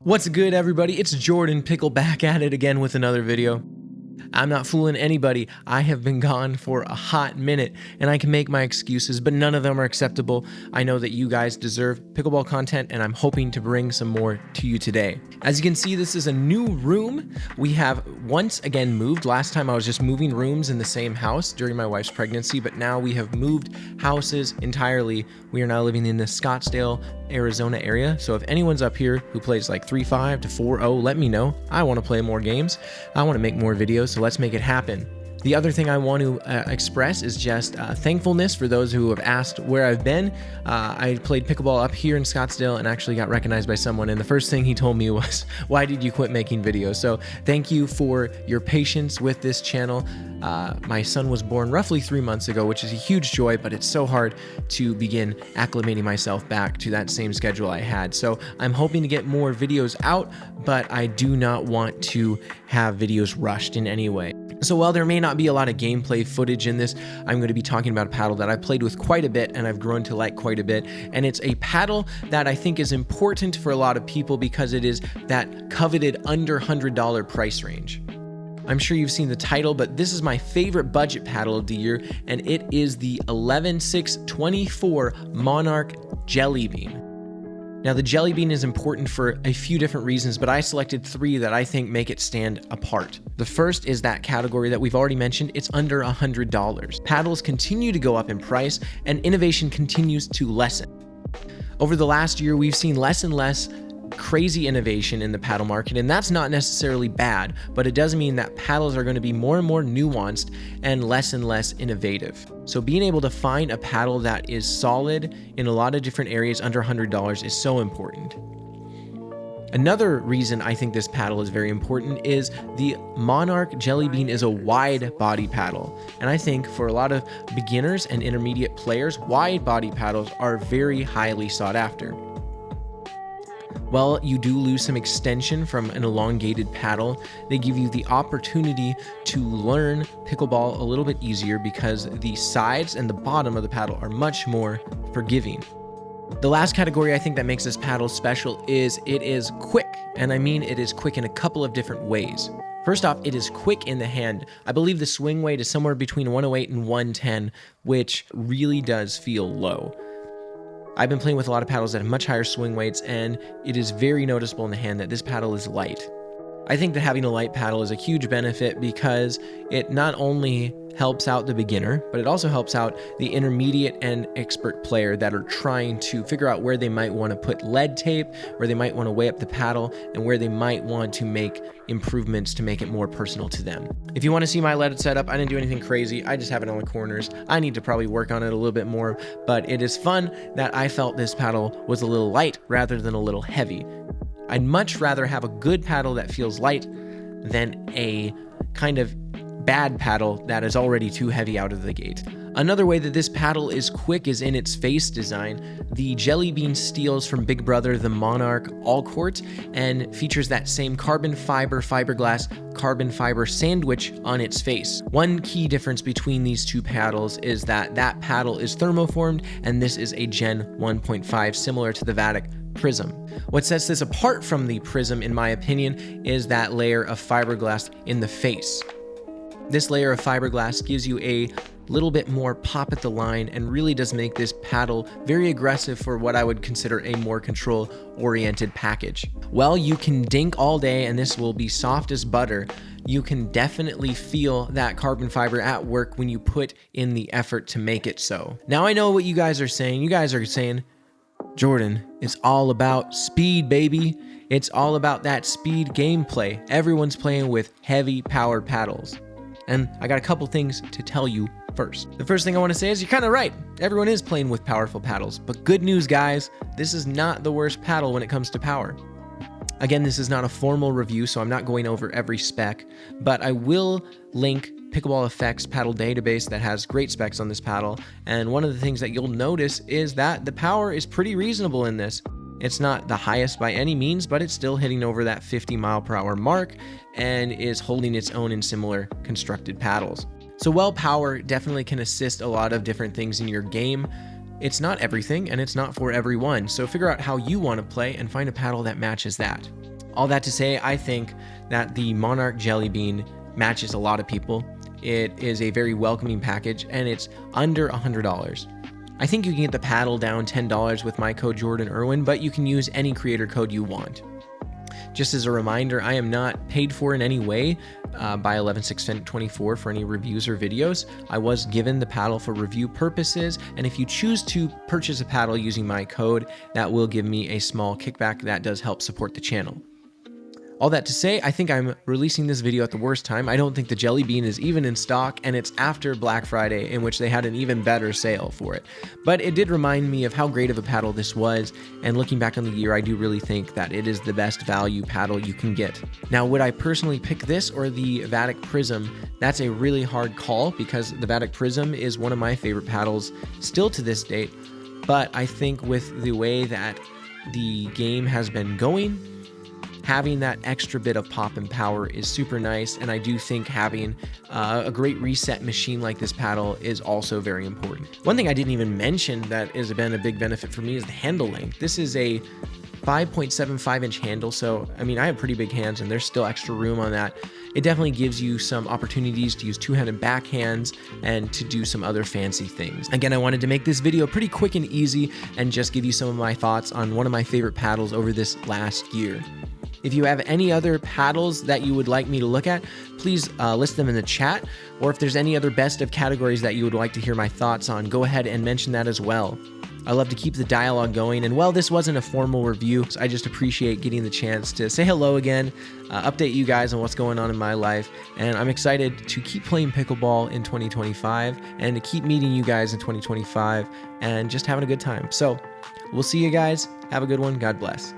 What's good, everybody? It's Jordanplayspickle back at it again with another video. I'm not fooling anybody. I have been gone for a hot minute, and I can make my excuses, but none of them are acceptable. I know that you guys deserve pickleball content, and I'm hoping to bring some more to you today. As you can see, this is a new room. We have once again moved. Last time I was just moving rooms in the same house during my wife's pregnancy, but now we have moved houses entirely. We are now living in the Scottsdale, Arizona area. So if anyone's up here who plays like 3-5 to 4-0, let me know. I want to play more games. I want to make more videos, so let's make it happen. The other thing I want to express is just thankfulness for those who have asked where I've been. I played pickleball up here in Scottsdale and actually got recognized by someone, and the first thing he told me was, "Why did you quit making videos?" So thank you for your patience with this channel. My son was born roughly 3 months ago, which is a huge joy, but it's so hard to begin acclimating myself back to that same schedule I had. So I'm hoping to get more videos out, but I do not want to have videos rushed in any way. So while there may not be a lot of gameplay footage in this, I'm going to be talking about a paddle that I've played with quite a bit and I've grown to like quite a bit. And it's a paddle that I think is important for a lot of people because it is that coveted under $100 price range. I'm sure you've seen the title, but this is my favorite budget paddle of the year, and it is the 11/6/24 Monarch Jellybean. Now, the Jellybean is important for a few different reasons, but I selected 3 that I think make it stand apart. The first is that category that we've already mentioned. It's under $100. Paddles continue to go up in price, and innovation continues to lessen. Over the last year, we've seen less and less crazy innovation in the paddle market, and that's not necessarily bad, but it does mean that paddles are going to be more and more nuanced and less innovative. So being able to find a paddle that is solid in a lot of different areas under $100 is so important. Another reason I think this paddle is very important is the Monarch Jellybean is a wide body paddle. And I think for a lot of beginners and intermediate players, wide body paddles are very highly sought after. While you do lose some extension from an elongated paddle, they give you the opportunity to learn pickleball a little bit easier because the sides and the bottom of the paddle are much more forgiving. The last category I think that makes this paddle special is it is quick, and I mean it is quick in a couple of different ways. First off, it is quick in the hand. I believe the swing weight is somewhere between 108 and 110, which really does feel low. I've been playing with a lot of paddles that have much higher swing weights, and it is very noticeable in the hand that this paddle is light. I think that having a light paddle is a huge benefit because it not only helps out the beginner, but it also helps out the intermediate and expert player that are trying to figure out where they might want to put lead tape, where they might want to weigh up the paddle, and where they might want to make improvements to make it more personal to them. If you want to see my leaded setup, I didn't do anything crazy. I just have it on the corners. I need to probably work on it a little bit more, but it is fun that I felt this paddle was a little light rather than a little heavy. I'd much rather have a good paddle that feels light than a kind of bad paddle that is already too heavy out of the gate. Another way that this paddle is quick is in its face design. The Jellybean steals from Big Brother the Monarch All Court and features that same carbon fiber fiberglass carbon fiber sandwich on its face. One key difference between these two paddles is that that paddle is thermoformed and this is a Gen 1.5 similar to the Vatic Prism. What sets this apart from the Prism, in my opinion, is that layer of fiberglass in the face. This layer of fiberglass gives you a little bit more pop at the line and really does make this paddle very aggressive for what I would consider a more control-oriented package. While you can dink all day and this will be soft as butter, you can definitely feel that carbon fiber at work when you put in the effort to make it so. Now I know what you guys are saying. You guys are saying, "Jordan, it's all about speed, baby. It's all about that speed gameplay. Everyone's playing with heavy powered paddles." And I got a couple things to tell you first. The first thing I want to say is you're kind of right. Everyone is playing with powerful paddles, but good news, guys, this is not the worst paddle when it comes to power. Again, this is not a formal review, so I'm not going over every spec, but I will link Pickleball Effects paddle database that has great specs on this paddle, and one of the things that you'll notice is that the power is pretty reasonable in this. It's not the highest by any means, but it's still hitting over that 50 mile per hour mark and is holding its own in similar constructed paddles. So while power definitely can assist a lot of different things in your game, it's not everything and it's not for everyone. So figure out how you want to play and find a paddle that matches that. All that to say, I think that the Monarch Jellybean matches a lot of people. It is a very welcoming package and it's under $100. I think you can get the paddle down $10 with my code JORDANIRWIN, but you can use any creator code you want. Just as a reminder, I am not paid for in any way by 11/6/24 for any reviews or videos. I was given the paddle for review purposes, and if you choose to purchase a paddle using my code, that will give me a small kickback that does help support the channel. All that to say, I think I'm releasing this video at the worst time. I don't think the Jellybean is even in stock, and it's after Black Friday, in which they had an even better sale for it. But it did remind me of how great of a paddle this was, and looking back on the year, I do really think that it is the best value paddle you can get. Now, would I personally pick this or the Vatic Prism? That's a really hard call, because the Vatic Prism is one of my favorite paddles still to this date. But I think with the way that the game has been going, having that extra bit of pop and power is super nice, and I do think having a great reset machine like this paddle is also very important. One thing I didn't even mention that has been a big benefit for me is the handle length. This is a 5.75-inch handle, so I mean, I have pretty big hands and there's still extra room on that. It definitely gives you some opportunities to use two-handed backhands and to do some other fancy things. Again, I wanted to make this video pretty quick and easy and just give you some of my thoughts on one of my favorite paddles over this last year. If you have any other paddles that you would like me to look at, please list them in the chat, or if there's any other best of categories that you would like to hear my thoughts on, go ahead and mention that as well. I love to keep the dialogue going, and while this wasn't a formal review, I just appreciate getting the chance to say hello again, update you guys on what's going on in my life, and I'm excited to keep playing pickleball in 2025 and to keep meeting you guys in 2025 and just having a good time. So we'll see you guys. Have a good one. God bless.